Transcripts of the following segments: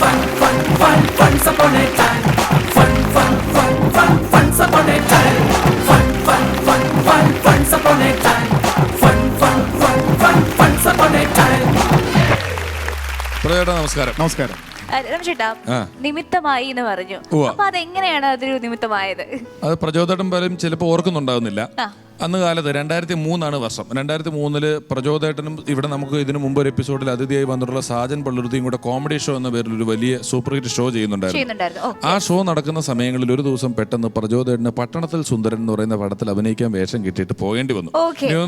Once upon a time. Once upon a time. Once upon a time. Once upon a time. നമസ്കാരം. നമസ്കാരം. രമേശേട്ടാ, നിമിത്തമായി എന്ന് പറഞ്ഞു. അപ്പൊ അതെങ്ങനെയാണ് അതൊരു നിമിത്തമായത്? അത് പ്രചോദനം പോലും ചിലപ്പോൾ ഓർക്കുന്നുണ്ടാവുന്നില്ല. അന്ന് കാലത്ത് 2003 വർഷം. 2003 പ്രചോദേട്ടനും ഇവിടെ നമുക്ക് ഇതിനു മുമ്പ് ഒരു എപ്പിസോഡിൽ അതിഥിയായി വന്നിട്ടുള്ള സാജൻ പള്ളുരുത്തിയും കൂടെ കോമഡി ഷോ എന്ന പേരിൽ ഒരു വലിയ സൂപ്പർ ഹിറ്റ് ഷോ ചെയ്യുന്നുണ്ടായിരുന്നു. ആ ഷോ നടക്കുന്ന സമയങ്ങളിൽ ഒരു ദിവസം പെട്ടെന്ന് പ്രചോദേട്ടന് പട്ടണത്തിൽ സുന്ദരൻ എന്ന് പറയുന്ന പടത്തിൽ അഭിനയിക്കാൻ വേഷം കിട്ടിയിട്ട് പോകേണ്ടി വന്നു.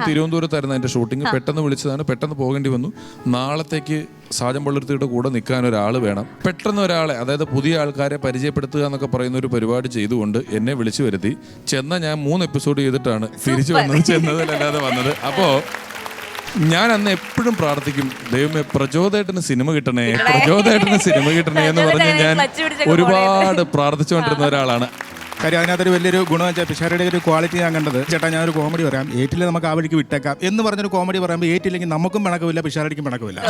തിരുവനന്തപുരത്തായിരുന്നു അതിന്റെ ഷൂട്ടിംഗ്. പെട്ടെന്ന് വിളിച്ചതാണ്, പെട്ടെന്ന് പോകേണ്ടി വന്നു. നാളത്തേക്ക് സാജൻ പള്ളുരുത്തിയുടെ കൂടെ നിൽക്കാൻ ഒരാൾ വേണം. പെട്ടെന്ന് ഒരാളെ, അതായത് പുതിയ ആൾക്കാരെ പരിചയപ്പെടുത്തുക എന്നൊക്കെ പറയുന്ന ഒരു പരിപാടി ചെയ്തുകൊണ്ട് എന്നെ വിളിച്ചു വരുത്തി. ചെന്ന ഞാൻ 3 എപ്പിസോഡ് ചെയ്തിട്ടാണ് തിരിച്ചു വന്നത്, ചെന്നതിലല്ലാതെ വന്നത്. അപ്പോ ഞാൻ അന്ന് എപ്പോഴും പ്രാർത്ഥിക്കും, ദൈവമേ പ്രചോദേട്ടന് സിനിമ കിട്ടണേ, പ്രചോദേട്ടന് സിനിമ കിട്ടണേ എന്ന് പറഞ്ഞ് ഞാൻ ഒരുപാട് പ്രാർത്ഥിച്ചുകൊണ്ടിരുന്ന ഒരാളാണ്. കാര്യം അതിനകത്തൊരു വലിയൊരു ഗുണം വെച്ചാൽ പിഷാരയുടെ ഒരു ക്വാളിറ്റി ഞാൻ കണ്ടത്, ചേട്ടാ ഞാനൊരു കോമഡി പറയാം, ഏറ്റിൽ നമുക്ക് ആ വഴിക്ക് വിട്ടേക്കാം എന്ന് പറഞ്ഞൊരു കോമഡി പറയുമ്പോൾ ഏറ്റില്ലെങ്കിൽ നമുക്കും പിണക്കമില്ല, പിഷാരടിക്കും പിണക്കമില്ല.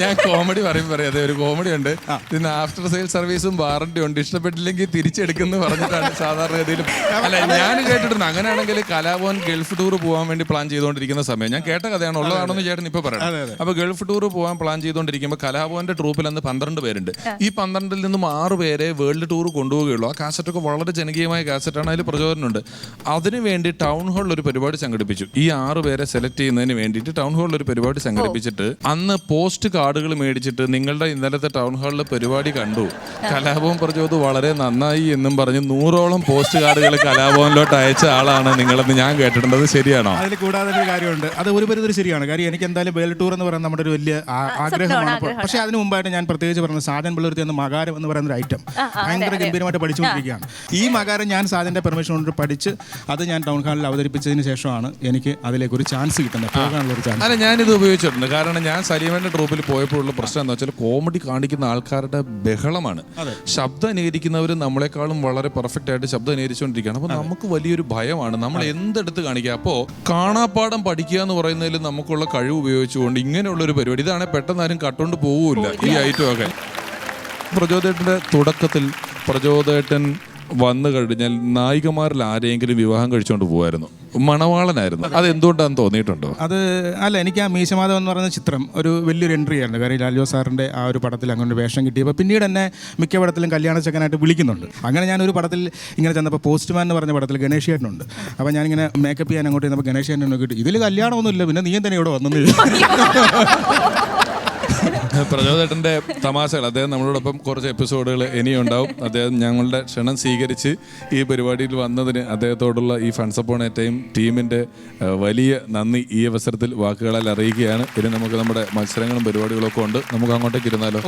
ഞാൻ കോമഡി പറയുമ്പോൾ അതെ ഒരു കോമഡി ഉണ്ട്, പിന്നെ ആഫ്റ്റർ സെയിൽ സർവീസും വാറണ്ടി ഉണ്ട്, ഇഷ്ടപ്പെട്ടില്ലെങ്കിൽ തിരിച്ചെടുക്കുന്നു പറഞ്ഞിട്ടാണ് സാധാരണഗതിയിലും. അല്ല, ഞാൻ കേട്ടിട്ടുണ്ട് അങ്ങനെയാണെങ്കിൽ കലാഭവൻ ഗൾഫ് ടൂർ പോകാൻ വേണ്ടി പ്ലാൻ ചെയ്തുകൊണ്ടിരിക്കുന്ന സമയം, ഞാൻ കേട്ട കഥയാണ്, ഉള്ളതാണെന്ന് ചേട്ടൻ ഇപ്പൊ പറയണം. അപ്പൊ ഗൾഫ് ടൂർ പോകാൻ പ്ലാൻ ചെയ്തുകൊണ്ടിരിക്കുമ്പോൾ കലാഭവന്റെ ട്രൂപ്പിൽ അന്ന് 12 പേരുണ്ട്. ഈ 12-ൽ നിന്നും 6 പേരെ വേൾഡ് ടൂർ കൊണ്ടുപോവുകയുള്ളൂ. ആ കാസറ്റൊക്കെ വളരെ ജനകീയമായ കാസറ്റാണ്, അതിൽ പ്രചോദനമുണ്ട്. അതിനു വേണ്ടി ടൗൺ ഹാളിൽ ഒരു പരിപാടി സംഘടിപ്പിച്ചു. ഈ 6 പേരെ സെലക്ട് ചെയ്യുന്നതിന് വേണ്ടിയിട്ട് ടൗൺ ഹാളിൽ ഒരു പരിപാടി സംഘടിപ്പിച്ചിട്ട് അന്ന് പോസ്റ്റ് കാർഡുകൾ മേടിച്ചിട്ട് നിങ്ങളുടെ ഇന്നലത്തെ ടൗൺ ഹാളിലെ പരിപാടി കണ്ടു, കലാഭവൻ പ്രചോദ് വളരെ നന്നായി എന്നും പറഞ്ഞ് 100ഓളം പോസ്റ്റ് കാർഡുകൾ കലാഭവനിലോട്ട് അയച്ച ആളാണ് നിങ്ങളെന്ന് ഞാൻ കേട്ടിട്ടുണ്ട്. അത് ശരിയാണോ? അതിൽ കൂടാതെ ഒരു കാര്യമുണ്ട്, അത് ഒരു പരിധി ശരിയാണ്. കാര്യം എനിക്ക് എന്തായാലും വേൾഡ് ടൂർ എന്ന് പറയുന്നത് നമ്മുടെ ഒരു വലിയ ആഗ്രഹമാണ്. പക്ഷേ അതിന് മുമ്പായിട്ട് ഞാൻ പ്രത്യേകിച്ച് പറഞ്ഞത് സാജൻ പള്ളുരുത്തി എന്ന മകാരം എന്ന് പറയുന്ന ഒരു ഐറ്റം ഭയങ്കര ഗംഭീരമായിട്ട് പഠിച്ചുകൊണ്ടിരിക്കുകയാണ്. ഈ മകാരം ഞാൻ സാജന്റെ പെർമിഷൻ കൊണ്ട് പഠിച്ച് അത് ഞാൻ ടൗൺ ഹാളിൽ അവതരിപ്പിച്ചതിന് ശേഷമാണ് എനിക്ക് അതിലേക്ക് ഒരു ചാൻസ് കിട്ടുന്നത്, പോകാനുള്ള ഒരു ചാൻസ്. അല്ല, ഞാനിത് ഉപയോഗിച്ചിട്ടുണ്ട്. കാരണം ഞാൻ സലീമന്റെ ട്രൂപ്പിൽ പോയപ്പോഴുള്ള പ്രശ്നം എന്ന് വെച്ചാൽ കോമഡി കാണിക്കുന്ന ആൾക്കാരുടെ ബഹളമാണ്. ശബ്ദം അനുകരിക്കുന്നവർ നമ്മളെക്കാളും വളരെ പെർഫെക്റ്റ് ആയിട്ട് ശബ്ദം അനുകരിച്ചുകൊണ്ടിരിക്കുകയാണ്. അപ്പൊ നമുക്ക് വലിയൊരു ഭയമാണ്, നമ്മൾ എന്തെടുത്ത് കാണിക്കുക. അപ്പോ കാണാപ്പാടം പഠിക്കുക എന്ന് പറയുന്നതിൽ നമുക്കുള്ള കഴിവ് ഉപയോഗിച്ചുകൊണ്ട് ഇങ്ങനെയുള്ള ഒരു പരിപാടി, ഇതാണെങ്കിൽ പെട്ടെന്ന് ആരും കട്ടുകൊണ്ട് പോവില്ല ഈ ഐറ്റം ഒക്കെ. പ്രചോദേട്ടന്റെ തുടക്കത്തിൽ പ്രചോദേട്ടൻ വന്നു കഴിഞ്ഞാൽ നായികമാരിൽ ആരെങ്കിലും വിവാഹം കഴിച്ചുകൊണ്ട് പോകുമായിരുന്നു, മണവാളനായിരുന്നു. അത് എന്തുകൊണ്ടാണെന്ന് തോന്നിയിട്ടുണ്ടോ? അത് അല്ല, എനിക്ക് ആ മീശമാധവൻ എന്ന് പറയുന്ന ചിത്രം ഒരു വലിയൊരു എൻട്രി ആയിരുന്നു. കാര്യം ലാൽജോ സാറിൻ്റെ ആ ഒരു പടത്തിൽ അങ്ങനെ വേഷം കിട്ടിയപ്പോൾ പിന്നീട് എന്നെ മിക്ക പടത്തിലും കല്യാണ ചെക്കനായിട്ട് വിളിക്കുന്നുണ്ട്. അങ്ങനെ ഞാനൊരു പടത്തിൽ ഇങ്ങനെ ചെന്നപ്പോൾ പോസ്റ്റ്മാൻ എന്ന് പറഞ്ഞ പടത്തിൽ ഗണേഷ് ചേട്ടനുണ്ട്. അപ്പോൾ ഞാനിങ്ങനെ മേക്കപ്പ് ചെയ്യാൻ അങ്ങോട്ട് ചെന്നപ്പോൾ ഗണേഷ് ചേട്ടൻ നോക്കിയിട്ട് ഇതിൽ കല്യാണമൊന്നുമില്ല, പിന്നെ നീ തന്നെ ഇവിടെ വന്നു. പ്രചോദേട്ടൻ്റെ തമാശകൾ, അദ്ദേഹം നമ്മളോടൊപ്പം കുറച്ച് എപ്പിസോഡുകൾ ഇനിയുണ്ടാവും. അദ്ദേഹം ഞങ്ങളുടെ ക്ഷണം സ്വീകരിച്ച് ഈ പരിപാടിയിൽ വന്നതിന് അദ്ദേഹത്തോടുള്ള ഈ ഫൺസ് അപ്പോൺ എ ടൈം ടീമിൻ്റെ വലിയ നന്ദി ഈ അവസരത്തിൽ വാക്കുകളാൽ അറിയിക്കുകയാണ്. ഇനി നമുക്ക് നമ്മുടെ മത്സരങ്ങളും പരിപാടികളൊക്കെ ഉണ്ട്, നമുക്ക് അങ്ങോട്ടേക്ക് ഇരുന്നാലോ?